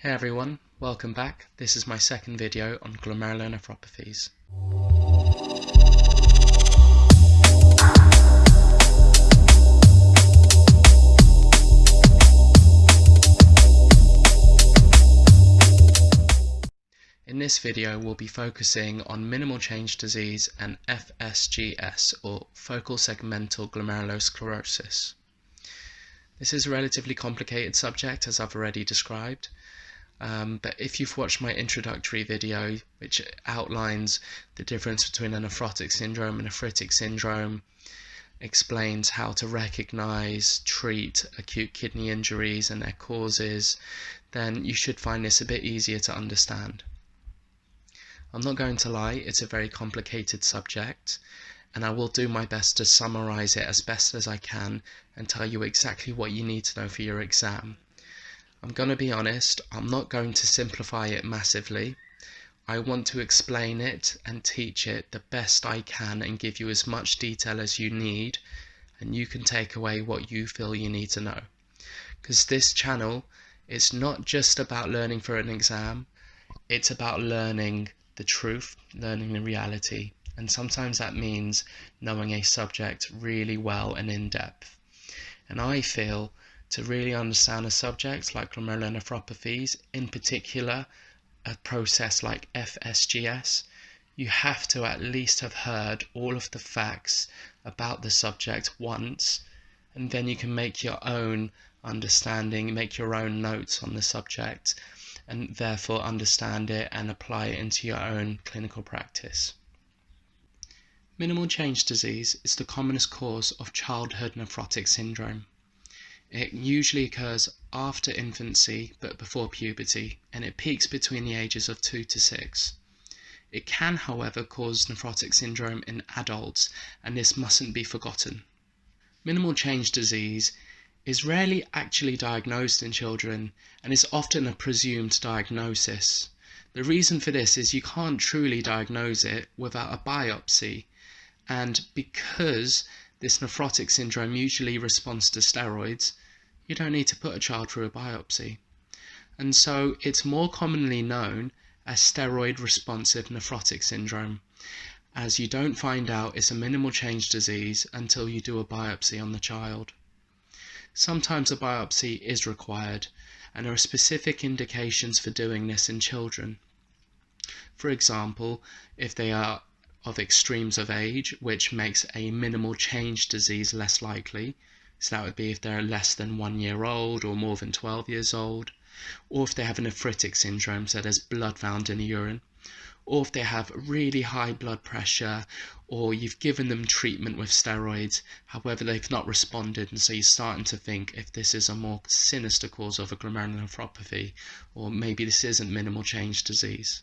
Hey everyone, welcome back. This is my second video on glomerulonephropathies. In this video we'll be focusing on minimal change disease and FSGS, or focal segmental glomerulosclerosis. This is a relatively complicated subject, as I've already described. But if you've watched my introductory video, which outlines the difference between a nephrotic syndrome and a nephritic syndrome, explains how to recognize, treat acute kidney injuries and their causes, then you should find this a bit easier to understand. I'm not going to lie, it's a very complicated subject, and I will do my best to summarize it as best as I can and tell you exactly what you need to know for your exam. I'm going to be honest, I'm not going to simplify it massively. I want to explain it and teach it the best I can and give you as much detail as you need, and you can take away what you feel you need to know. Because this channel is not just about learning for an exam, it's about learning the truth, learning the reality, and sometimes that means knowing a subject really well and in depth. And I feel to really understand a subject like glomerulonephropathies, in particular a process like FSGS, you have to at least have heard all of the facts about the subject once, and then you can make your own understanding, make your own notes on the subject, and therefore understand it and apply it into your own clinical practice. Minimal change disease is the commonest cause of childhood nephrotic syndrome. It usually occurs after infancy but before puberty, and it peaks between the ages of 2 to 6. It can, however, cause nephrotic syndrome in adults, and this mustn't be forgotten. Minimal change disease is rarely actually diagnosed in children and is often a presumed diagnosis. The reason for this is you can't truly diagnose it without a biopsy, and because this nephrotic syndrome usually responds to steroids, you don't need to put a child through a biopsy. And so it's more commonly known as steroid responsive nephrotic syndrome, as you don't find out it's a minimal change disease until you do a biopsy on the child. Sometimes a biopsy is required, and there are specific indications for doing this in children. For example, if they are of extremes of age, which makes a minimal change disease less likely. So that would be if they're less than 1 year old or more than 12 years old, or if they have a nephritic syndrome, so there's blood found in the urine, or if they have really high blood pressure, or you've given them treatment with steroids, however they've not responded, and so you're starting to think if this is a more sinister cause of a glomerulonephropathy, or maybe this isn't minimal change disease.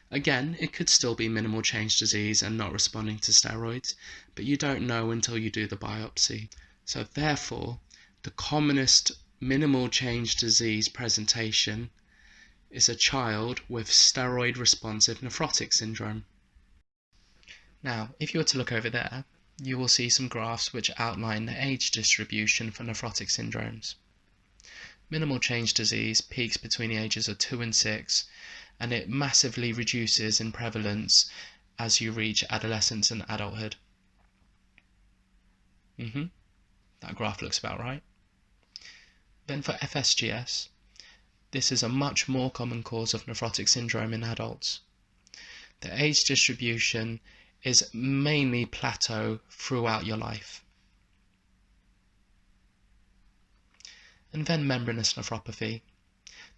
Again, it could still be minimal change disease and not responding to steroids, but you don't know until you do the biopsy. So therefore, the commonest minimal change disease presentation is a child with steroid responsive nephrotic syndrome. Now, if you were to look over there, you will see some graphs which outline the age distribution for nephrotic syndromes. Minimal change disease peaks between the ages of 2 and 6, and it massively reduces in prevalence as you reach adolescence and adulthood. That graph looks about right. Then for FSGS, this is a much more common cause of nephrotic syndrome in adults. The age distribution is mainly plateau throughout your life. And then membranous nephropathy.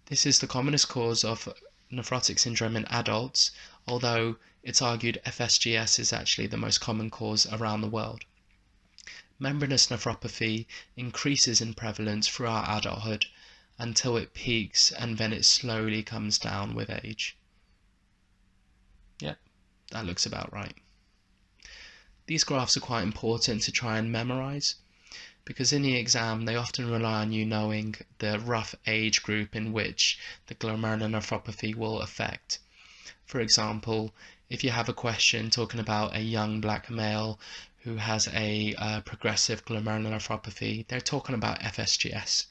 This is the commonest cause of nephrotic syndrome in adults, although it's argued FSGS is actually the most common cause around the world. Membranous nephropathy increases in prevalence throughout adulthood until it peaks, and then it slowly comes down with age. Yep, that looks about right. These graphs are quite important to try and memorize, because in the exam they often rely on you knowing the rough age group in which the glomerulonephropathy will affect. For example, if you have a question talking about a young black male who has a progressive glomerular nephropathy, they're talking about FSGS.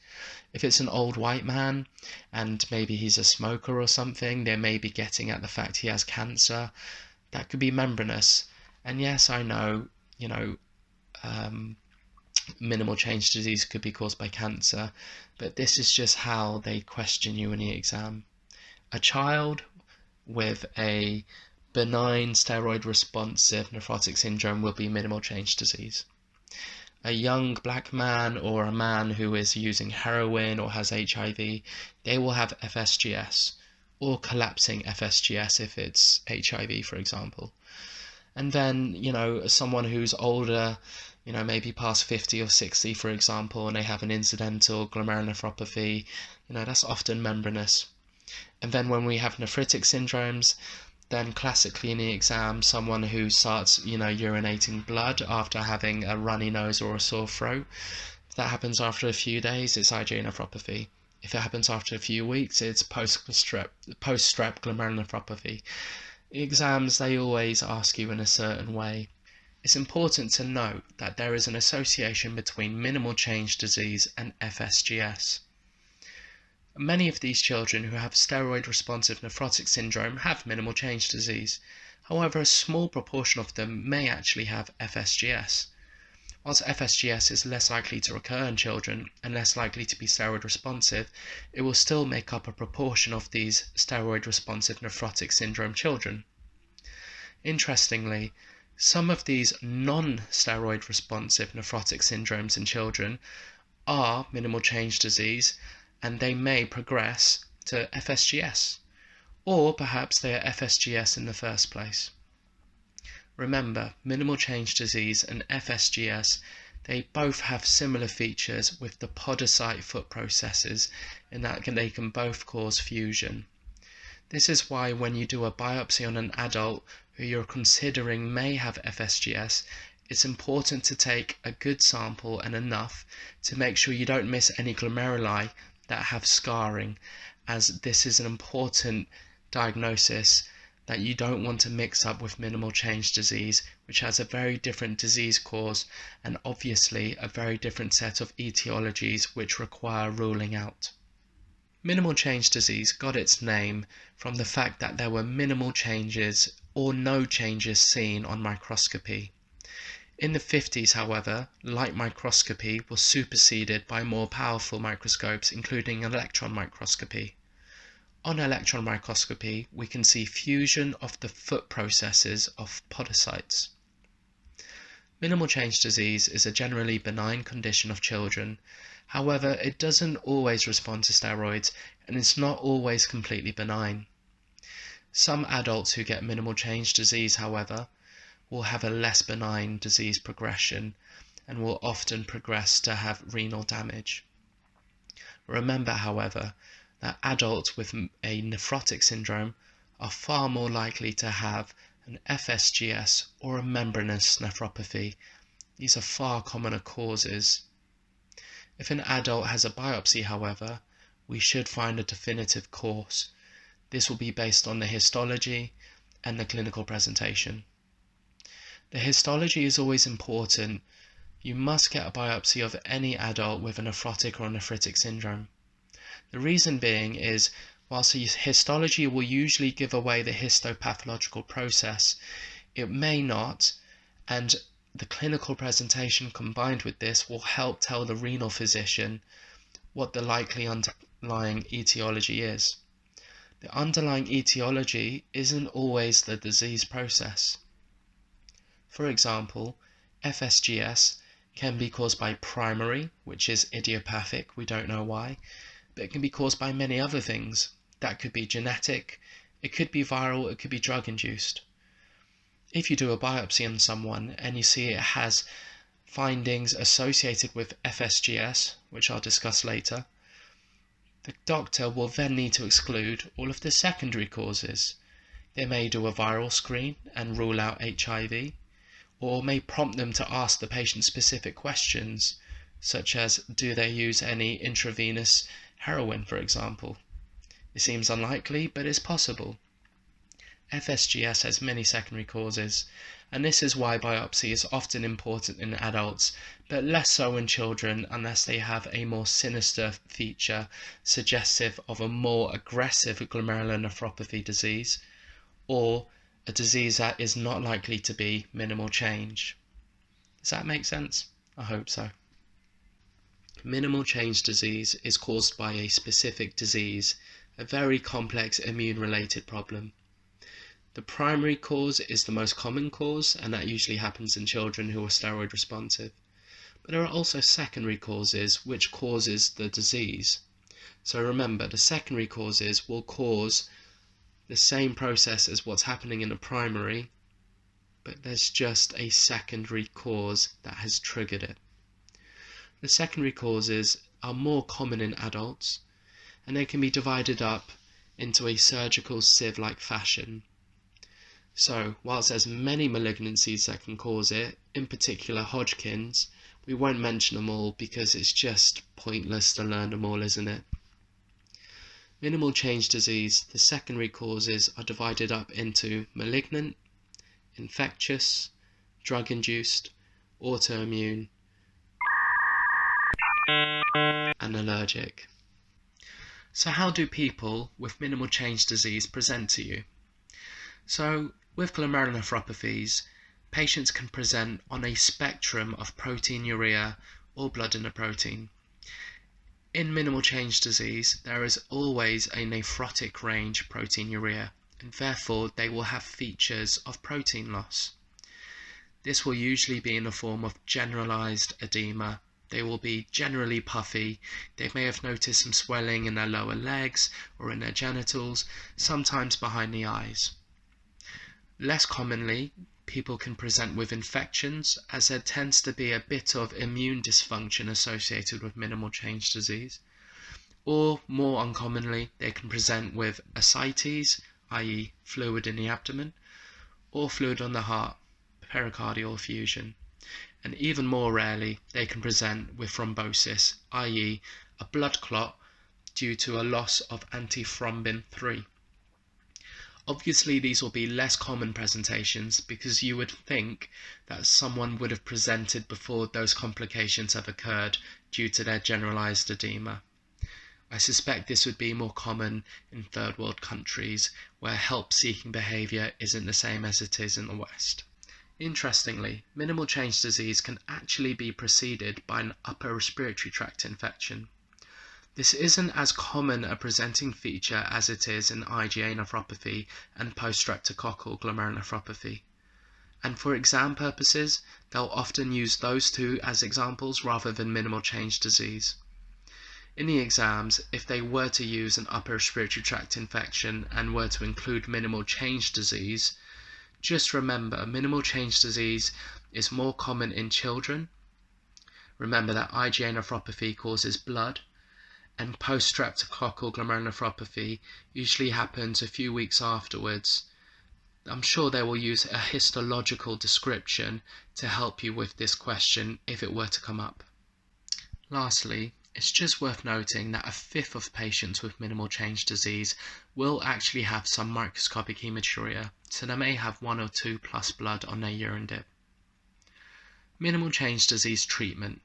If it's an old white man and maybe he's a smoker or something, they may be getting at the fact he has cancer. That could be membranous. And yes, I know, minimal change disease could be caused by cancer, but this is just how they question you in the exam. A child with a benign steroid responsive nephrotic syndrome will be minimal change disease. A young black man or a man who is using heroin or has HIV, they will have FSGS or collapsing FSGS if it's HIV, for example. And then, someone who's older, maybe past 50 or 60, for example, and they have an incidental glomerulonephropathy, that's often membranous. And then when we have nephritic syndromes, then classically in the exam, someone who starts, urinating blood after having a runny nose or a sore throat, if that happens after a few days, it's IgA nephropathy. If it happens after a few weeks, it's post-strep glomerulonephropathy. The exams, they always ask you in a certain way. It's important to note that there is an association between minimal change disease and FSGS. Many of these children who have steroid-responsive nephrotic syndrome have minimal change disease. However, a small proportion of them may actually have FSGS. Whilst FSGS is less likely to occur in children and less likely to be steroid responsive, it will still make up a proportion of these steroid-responsive nephrotic syndrome children. Interestingly, some of these non-steroid responsive nephrotic syndromes in children are minimal change disease, and they may progress to FSGS, or perhaps they are FSGS in the first place. Remember, minimal change disease and FSGS, they both have similar features with the podocyte foot processes in that they can both cause fusion. This is why when you do a biopsy on an adult who you're considering may have FSGS, it's important to take a good sample and enough to make sure you don't miss any glomeruli that have scarring, as this is an important diagnosis that you don't want to mix up with minimal change disease, which has a very different disease cause and obviously a very different set of etiologies which require ruling out. Minimal change disease got its name from the fact that there were minimal changes or no changes seen on microscopy. In the 50s, however, light microscopy was superseded by more powerful microscopes, including electron microscopy. On electron microscopy, we can see fusion of the foot processes of podocytes. Minimal change disease is a generally benign condition of children. However, it doesn't always respond to steroids, and it's not always completely benign. Some adults who get minimal change disease, however, will have a less benign disease progression and will often progress to have renal damage. Remember, however, that adults with a nephrotic syndrome are far more likely to have an FSGS or a membranous nephropathy. These are far commoner causes. If an adult has a biopsy, however, we should find a definitive cause. This will be based on the histology and the clinical presentation. The histology is always important. You must get a biopsy of any adult with a nephrotic or nephritic syndrome. The reason being is, whilst the histology will usually give away the histopathological process, it may not, and the clinical presentation combined with this will help tell the renal physician what the likely underlying etiology is. The underlying etiology isn't always the disease process. For example, FSGS can be caused by primary, which is idiopathic, we don't know why, but it can be caused by many other things. That could be genetic, it could be viral, it could be drug-induced. If you do a biopsy on someone and you see it has findings associated with FSGS, which I'll discuss later, the doctor will then need to exclude all of the secondary causes. They may do a viral screen and rule out HIV, or may prompt them to ask the patient specific questions, such as do they use any intravenous heroin, for example. It seems unlikely, but it's possible. FSGS has many secondary causes, and this is why biopsy is often important in adults, but less so in children unless they have a more sinister feature suggestive of a more aggressive glomerulonephropathy disease, or a disease that is not likely to be minimal change. Does that make sense? I hope so. Minimal change disease is caused by a specific disease, a very complex immune-related problem. The primary cause is the most common cause, and that usually happens in children who are steroid responsive. But there are also secondary causes which causes the disease. So remember, the secondary causes will cause the same process as what's happening in the primary, but there's just a secondary cause that has triggered it. The secondary causes are more common in adults, and they can be divided up into a surgical sieve-like fashion. So, whilst there's many malignancies that can cause it, in particular Hodgkin's, we won't mention them all because it's just pointless to learn them all, isn't it? Minimal change disease, the secondary causes are divided up into malignant, infectious, drug-induced, autoimmune, and allergic. So how do people with minimal change disease present to you? So with glomerulonephropathies, patients can present on a spectrum of proteinuria or blood in a protein. In minimal change disease, there is always a nephrotic range proteinuria, and therefore they will have features of protein loss. This will usually be in the form of generalized edema. They will be generally puffy. They may have noticed some swelling in their lower legs or in their genitals, sometimes behind the eyes. Less commonly, people can present with infections, as there tends to be a bit of immune dysfunction associated with minimal change disease. Or, more uncommonly, they can present with ascites, i.e. fluid in the abdomen, or fluid on the heart, pericardial effusion. And even more rarely, they can present with thrombosis, i.e. a blood clot due to a loss of antithrombin 3. Obviously, these will be less common presentations because you would think that someone would have presented before those complications have occurred due to their generalized edema. I suspect this would be more common in third world countries where help-seeking behaviour isn't the same as it is in the West. Interestingly, minimal change disease can actually be preceded by an upper respiratory tract infection. This isn't as common a presenting feature as it is in IgA nephropathy and post-streptococcal glomerulonephropathy. And for exam purposes, they'll often use those two as examples rather than minimal change disease. In the exams, if they were to use an upper respiratory tract infection and were to include minimal change disease, just remember, minimal change disease is more common in children. Remember that IgA nephropathy causes blood, and post-streptococcal glomerulonephropathy usually happens a few weeks afterwards. I'm sure they will use a histological description to help you with this question if it were to come up. Lastly, it's just worth noting that a fifth of patients with minimal change disease will actually have some microscopic hematuria, so they may have 1 or 2 plus blood on their urine dip. Minimal change disease treatment.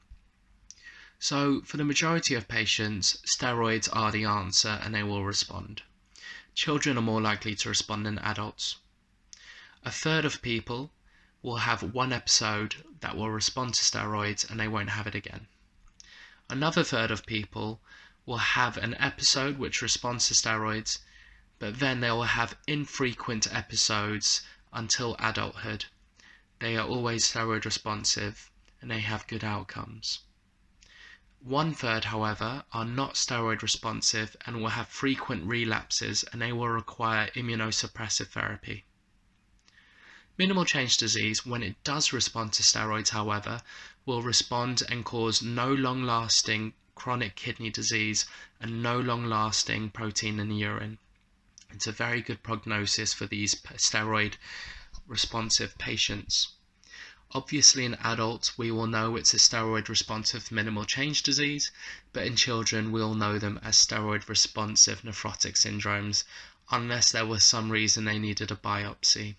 So for the majority of patients, steroids are the answer and they will respond. Children are more likely to respond than adults. A third of people will have one episode that will respond to steroids and they won't have it again. Another third of people will have an episode which responds to steroids, but then they will have infrequent episodes until adulthood. They are always steroid responsive and they have good outcomes. One third, however, are not steroid responsive and will have frequent relapses and they will require immunosuppressive therapy. Minimal change disease, when it does respond to steroids, however, will respond and cause no long-lasting chronic kidney disease and no long-lasting protein in the urine. It's a very good prognosis for these steroid responsive patients. Obviously in adults we will know it's a steroid responsive minimal change disease, but in children we'll know them as steroid responsive nephrotic syndromes unless there was some reason they needed a biopsy.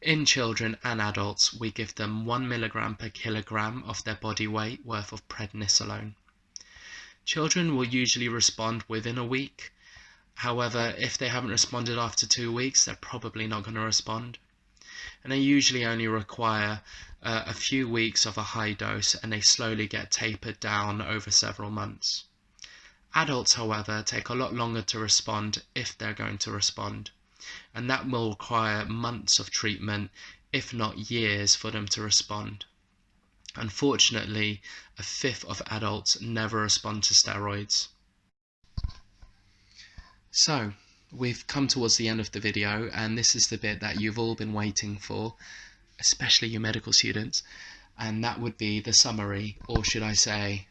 In children and adults we give them 1 mg per kilogram of their body weight worth of prednisolone. Children will usually respond within a week. However, if they haven't responded after 2 weeks, they're probably not going to respond. And they usually only require a few weeks of a high dose, and they slowly get tapered down over several months. Adults, however, take a lot longer to respond if they're going to respond, and that will require months of treatment, if not years, for them to respond. Unfortunately, a fifth of adults never respond to steroids. So, we've come towards the end of the video, and this is the bit that you've all been waiting for, especially you medical students, and that would be the summary, or should I say,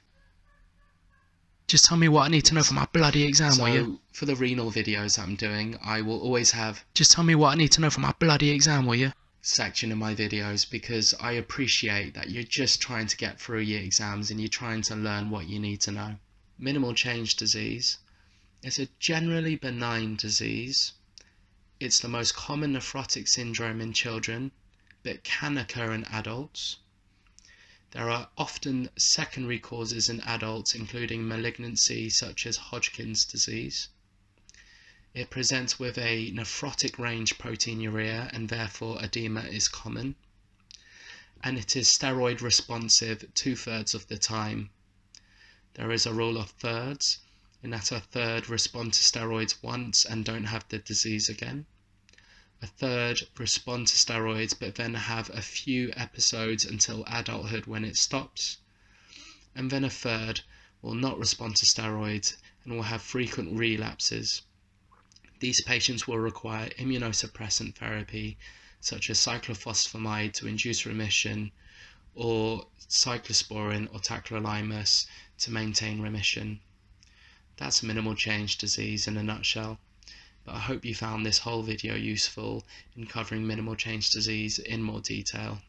just tell me what I need to know for my bloody exam, will you? For the renal videos that I'm doing, I will always have, just tell me what I need to know for my bloody exam, will you? Section in my videos, because I appreciate that you're just trying to get through your exams and you're trying to learn what you need to know. Minimal change disease is a generally benign disease. It's the most common nephrotic syndrome in children, but can occur in adults. There are often secondary causes in adults, including malignancy such as Hodgkin's disease. It presents with a nephrotic range proteinuria, and therefore edema is common. And it is steroid responsive 2/3 of the time. There is a rule of thirds, in that a third respond to steroids once and don't have the disease again. A third respond to steroids but then have a few episodes until adulthood when it stops. And then a third will not respond to steroids and will have frequent relapses. These patients will require immunosuppressant therapy such as cyclophosphamide to induce remission, or cyclosporin or tacrolimus to maintain remission. That's minimal change disease in a nutshell, but I hope you found this whole video useful in covering minimal change disease in more detail.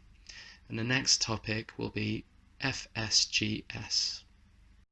And the next topic will be FSGS.